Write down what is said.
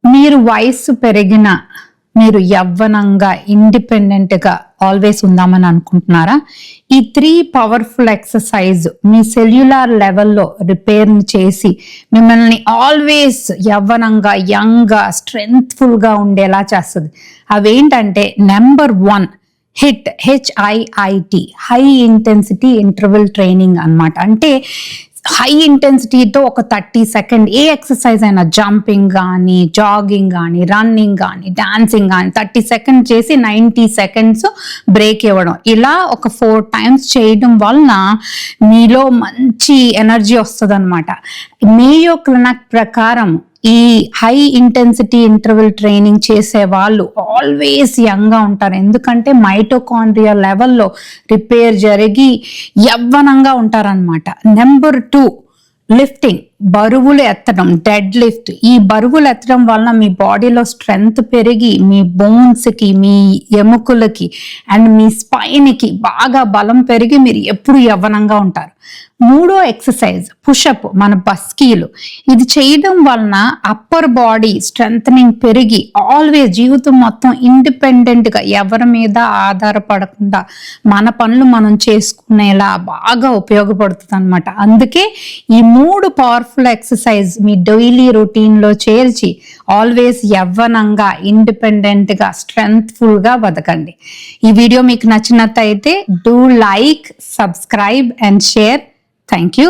మీరు వయస్సు పెరిగిన మీరు యవ్వనంగా ఇండిపెండెంట్ గా ఆల్వేస్ ఉందామని అనుకుంటున్నారా? ఈ 3 పవర్ఫుల్ ఎక్సర్సైజ్ మీ సెల్యులార్ లెవెల్లో రిపేర్ చేసి మిమ్మల్ని ఆల్వేస్ యవ్వనంగా యంగ్ గా స్ట్రెంగ్త్ఫుల్ గా ఉండేలా చేస్తుంది. అవేంటంటే number 1 HIIT high intensity interval training అన్నమాట. అంటే హై ఇంటెన్సిటీతో ఒక 30 సెకండ్ ఏ ఎక్సర్సైజ్ అయినా జంపింగ్ కానీ జాగింగ్ కానీ రన్నింగ్ కానీ డాన్సింగ్ కానీ 30 సెకండ్ చేసి 90 సెకండ్స్ బ్రేక్ ఇవ్వడం, ఇలా ఒక 4 టైమ్స్ చేయడం వలన మీలో మంచి ఎనర్జీ వస్తుంది అనమాట. మేయో క్లినిక్ ప్రకారం ఈ హై ఇంటెన్సిటీ ఇంటర్వెల్ ట్రైనింగ్ చేసే వాళ్ళు ఆల్వేస్ యంగ్ గా ఉంటారు. ఎందుకంటే మైటోకాండ్రియా లెవెల్లో రిపేర్ జరిగి యవ్వనంగా ఉంటారనమాట. నెంబర్ 2 లిఫ్టింగ్, బరువులు ఎత్తడం, డెడ్ లిఫ్ట్. ఈ బరువులు ఎత్తడం వలన మీ బాడీలో స్ట్రెంగ్త్ పెరిగి మీ బోన్స్ కి, మీ ఎముకలకి అండ్ మీ స్పైన్ కి బాగా బలం పెరిగి మీరు ఎప్పుడు యవ్వనంగా ఉంటారు. 3వ ఎక్సర్సైజ్ పుషప్, మన బస్కీలు. ఇది చేయడం వలన అప్పర్ బాడీ స్ట్రెంగ్ పెరిగి ఆల్వేస్ జీవితం మొత్తం ఇండిపెండెంట్ గా ఎవరి మీద ఆధారపడకుండా మన పనులు మనం చేసుకునేలా బాగా ఉపయోగపడుతుంది అనమాట. అందుకే ఈ 3 పవర్ఫుల్ ఎక్సర్సైజ్ మీ డైలీ రొటీన్ లో చేర్చి ఆల్వేస్ యవ్వనంగా ఇండిపెండెంట్ గా స్ట్రెంగ్త్ఫుల్ గా బతకండి. ఈ వీడియో మీకు నచ్చినట్టయితే do like, subscribe and share. Thank you.